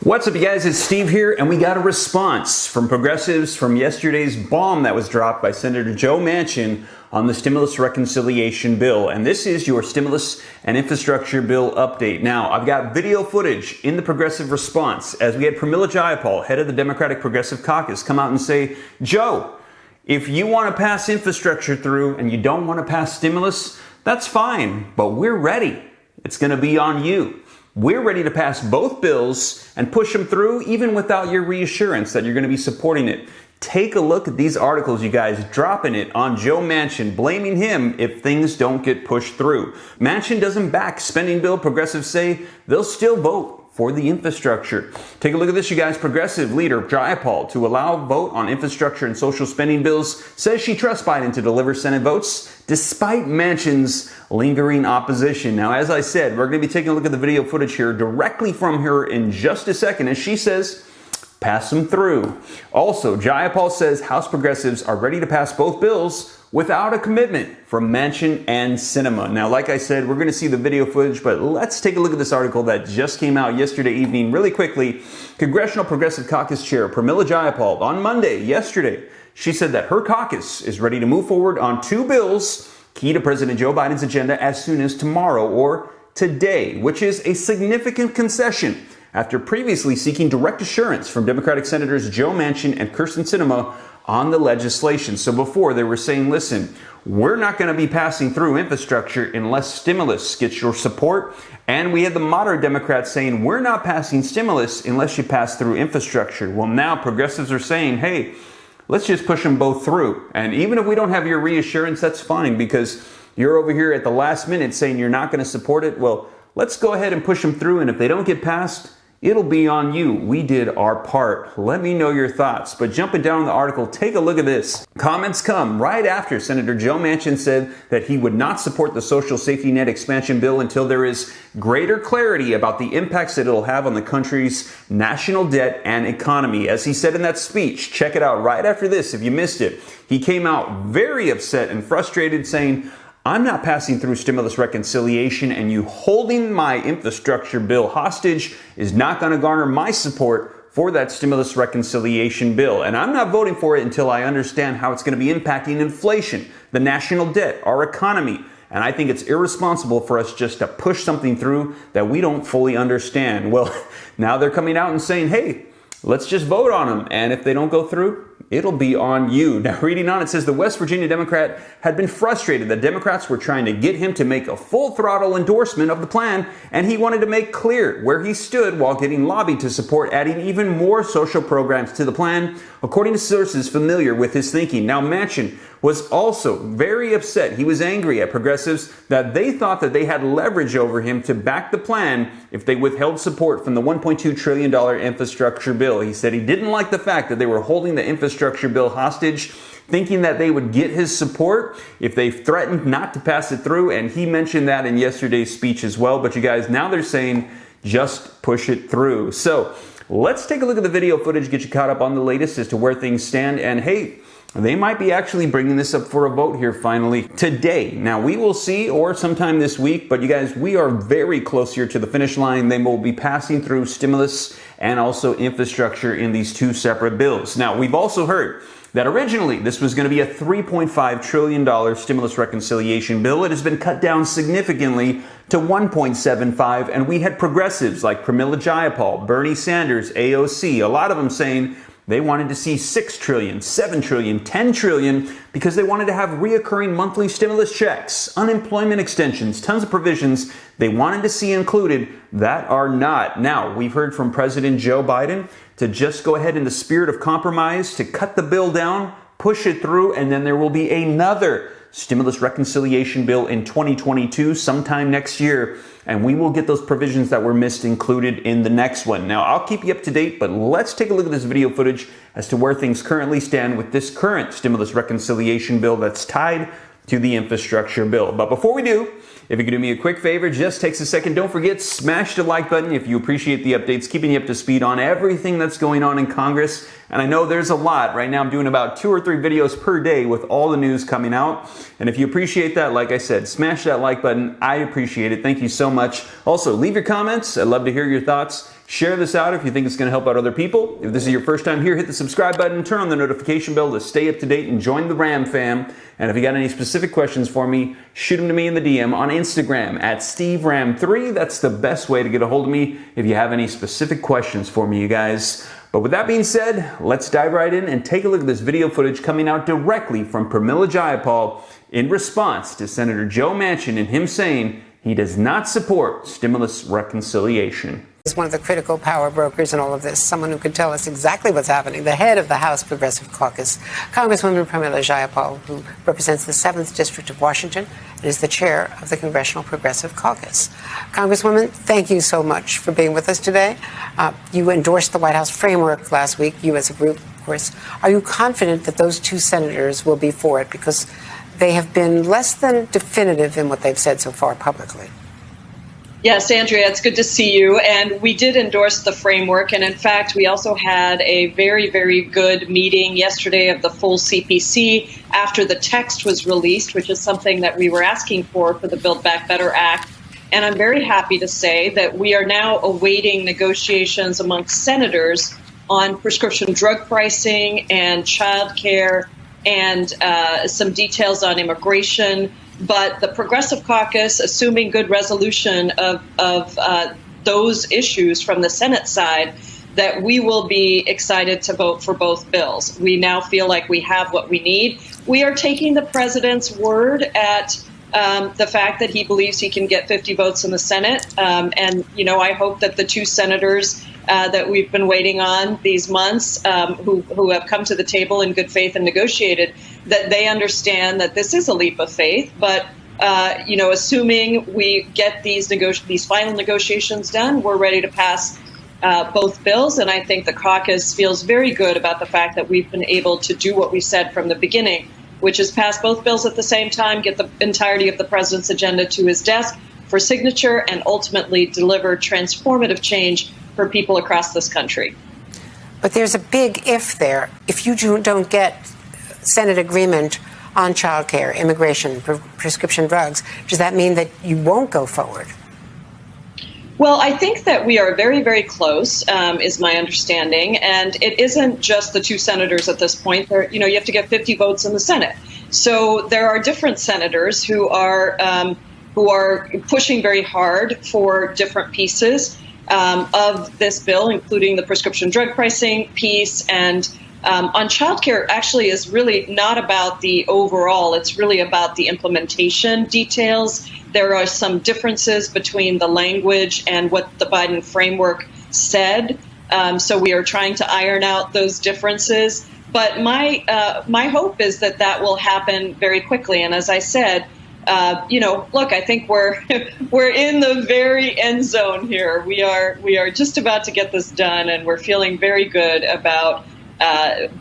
What's up, you guys? It's Steve here, and we got a response from progressives from yesterday's bomb that was dropped by Senator Joe Manchin on the stimulus reconciliation bill. And this is your stimulus and infrastructure bill update. Now, I've got video footage in the progressive response as we had Pramila Jayapal, head of the Democratic Progressive Caucus, come out and say, Joe, if you want to pass infrastructure through and you don't want to pass stimulus, that's fine, but we're ready. It's going to be on you. We're ready to pass both bills and push them through even without your reassurance that you're going to be supporting it. Take a look at these articles, you guys, dropping it on Joe Manchin, blaming him if things don't get pushed through. Manchin doesn't back spending bill. Progressives say they'll still vote for the infrastructure. Take a look at this, you guys. Progressive leader Jayapal to allow vote on infrastructure and social spending bills says she trusts Biden to deliver Senate votes despite Manchin's lingering opposition. Now, as I said, we're going to be taking a look at the video footage here directly from her in just a second as she says, pass them through. Also, Jayapal says House progressives are ready to pass both bills without a commitment from Manchin and Sinema. Now, like I said, we're going to see the video footage, but let's take a look at this article that just came out yesterday evening really quickly. Congressional Progressive Caucus Chair Pramila Jayapal on Monday, yesterday, she said that her caucus is ready to move forward on two bills key to President Joe Biden's agenda as soon as tomorrow or today, which is a significant concession after previously seeking direct assurance from Democratic Senators Joe Manchin and Kyrsten Sinema on the legislation. So before they were saying, listen, we're not going to be passing through infrastructure unless stimulus gets your support. And we had the moderate Democrats saying, we're not passing stimulus unless you pass through infrastructure. Well, now progressives are saying, hey, let's just push them both through. And even if we don't have your reassurance, that's fine because you're over here at the last minute saying you're not going to support it. Well, let's go ahead and push them through. And if they don't get passed, it'll be on you. We did our part. Let me know your thoughts. But jumping down in the article, take a look at this. Comments come right after Senator Joe Manchin said that he would not support the social safety net expansion bill until there is greater clarity about the impacts that it'll have on the country's national debt and economy. As he said in that speech, check it out right after this if you missed it. He came out very upset and frustrated saying, I'm not passing through stimulus reconciliation, and you holding my infrastructure bill hostage is not going to garner my support for that stimulus reconciliation bill. And I'm not voting for it until I understand how it's going to be impacting inflation, the national debt, our economy. And I think it's irresponsible for us just to push something through that we don't fully understand. Well, now they're coming out and saying, hey, let's just vote on them. And if they don't go through, it'll be on you. Now, reading on, it says the West Virginia Democrat had been frustrated that Democrats were trying to get him to make a full throttle endorsement of the plan, and he wanted to make clear where he stood while getting lobbied to support adding even more social programs to the plan, according to sources familiar with his thinking. Now, Manchin was also very upset. He was angry at progressives that they thought that they had leverage over him to back the plan if they withheld support from the $1.2 trillion infrastructure bill. He said he didn't like the fact that they were holding the infrastructure bill hostage, thinking that they would get his support if they threatened not to pass it through. And he mentioned that in yesterday's speech as well. But you guys, now they're saying just push it through. So let's take a look at the video footage, get you caught up on the latest as to where things stand. And hey, they might be actually bringing this up for a vote here finally today. Now, we will see, or sometime this week, but you guys, we are very close here to the finish line. They will be passing through stimulus and also infrastructure in these two separate bills. Now, we've also heard that originally this was going to be a $3.5 trillion stimulus reconciliation bill. It has been cut down significantly to $1.75, and we had progressives like Pramila Jayapal, Bernie Sanders, AOC, a lot of them saying they wanted to see $6 trillion, $7 trillion, $10 trillion because they wanted to have reoccurring monthly stimulus checks, unemployment extensions, tons of provisions they wanted to see included that are not. Now, we've heard from President Joe Biden to just go ahead in the spirit of compromise to cut the bill down, push it through, and then there will be another stimulus reconciliation bill in 2022, sometime next year, and we will get those provisions that were missed included in the next one. Now, I'll keep you up to date, but let's take a look at this video footage as to where things currently stand with this current stimulus reconciliation bill that's tied to the infrastructure bill. But before we do, if you could do me a quick favor, just takes a second. Don't forget, smash the like button if you appreciate the updates, keeping you up to speed on everything that's going on in Congress. And I know there's a lot. Right now, I'm doing about 2 or 3 videos per day with all the news coming out. And if you appreciate that, like I said, smash that like button. I appreciate it. Thank you so much. Also, leave your comments. I'd love to hear your thoughts. Share this out if you think it's going to help out other people. If this is your first time here, hit the subscribe button, turn on the notification bell to stay up to date and join the Ram fam. And if you got any specific questions for me, shoot them to me in the DM on Instagram at SteveRam3. That's the best way to get a hold of me if you have any specific questions for me, you guys. But with that being said, let's dive right in and take a look at this video footage coming out directly from Pramila Jayapal in response to Senator Joe Manchin and him saying he does not support stimulus reconciliation. Is one of the critical power brokers in all of this, someone who could tell us exactly what's happening, the head of the House Progressive Caucus, Congresswoman Pramila Jayapal, who represents the 7th District of Washington and is the chair of the Congressional Progressive Caucus. Congresswoman, thank you so much for being with us today. You endorsed the White House framework last week, you as a group, of course. Are you confident that those two senators will be for it? Because they have been less than definitive in what they've said so far publicly. Yes, Andrea, it's good to see you. And we did endorse the framework. And in fact, we also had a very, very good meeting yesterday of the full CPC after the text was released, which is something that we were asking for the Build Back Better Act. And I'm very happy to say that we are now awaiting negotiations amongst senators on prescription drug pricing and child care and some details on immigration. But the Progressive Caucus, assuming good resolution of those issues from the Senate side, that we will be excited to vote for both bills. We now feel like we have what we need. We are taking the president's word at the fact that he believes he can get 50 votes in the Senate. And, you know, I hope that the two senators that we've been waiting on these months, who have come to the table in good faith and negotiated, that they understand that this is a leap of faith. But, you know, assuming we get these final negotiations done, we're ready to pass both bills. And I think the caucus feels very good about the fact that we've been able to do what we said from the beginning, which is pass both bills at the same time, get the entirety of the president's agenda to his desk for signature, and ultimately deliver transformative change for people across this country. But there's a big if there. If you don't get Senate agreement on child care, immigration, prescription drugs, does that mean that you won't go forward? Well, I think that we are very, very close, is my understanding. And it isn't just the two senators at this point. You know, you have to get 50 votes in the Senate. So there are different senators who are pushing very hard for different pieces of this bill, including the prescription drug pricing piece. And on childcare actually is really not about the overall. It's really about the implementation details. There are some differences between the language and what the Biden framework said. So we are trying to iron out those differences. But my hope is that that will happen very quickly. And as I said, you know, look, I think we're in the very end zone here. We are just about to get this done, and we're feeling very good about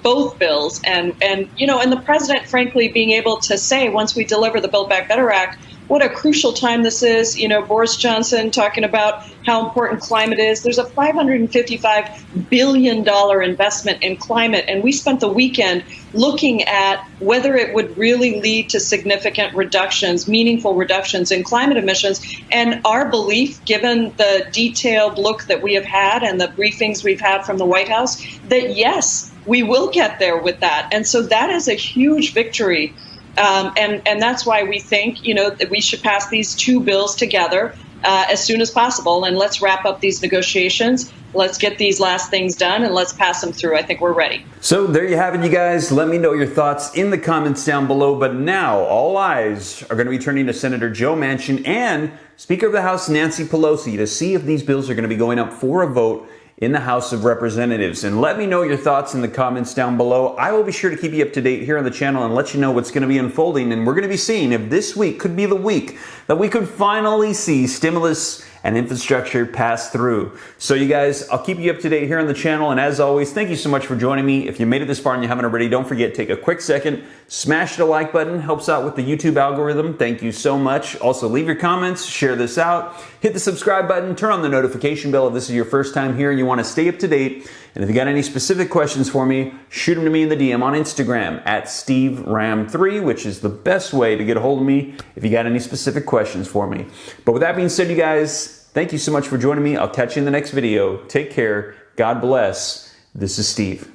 both bills. And you know, and the president, frankly, being able to say once we deliver the Build Back Better Act, what a crucial time this is. You know, Boris Johnson talking about how important climate is. There's a $555 billion investment in climate. And we spent the weekend looking at whether it would really lead to significant reductions, meaningful reductions in climate emissions. And our belief, given the detailed look that we have had and the briefings we've had from the White House, that yes, we will get there with that. And so that is a huge victory. And that's why we think, you know, that we should pass these two bills together as soon as possible. And let's wrap up these negotiations. Let's get these last things done and let's pass them through. I think we're ready. So there you have it, you guys. Let me know your thoughts in the comments down below. But now all eyes are going to be turning to Senator Joe Manchin and Speaker of the House Nancy Pelosi to see if these bills are going to be going up for a vote in the House of Representatives. And let me know your thoughts in the comments down below. I will be sure to keep you up to date here on the channel and let you know what's going to be unfolding. And we're going to be seeing if this week could be the week that we could finally see stimulus and infrastructure pass through. So you guys, I'll keep you up to date here on the channel. And as always, thank you so much for joining me. If you made it this far and you haven't already, don't forget, take a quick second, smash the like button, helps out with the YouTube algorithm. Thank you so much. Also, leave your comments, share this out, hit the subscribe button, turn on the notification bell if this is your first time here and you want to stay up to date. And if you got any specific questions for me, shoot them to me in the DM on Instagram at SteveRam3, which is the best way to get a hold of me if you got any specific questions for me. But with that being said, you guys, Thank you so much for joining me. I'll catch you in the next video. Take care. God bless. This is Steve.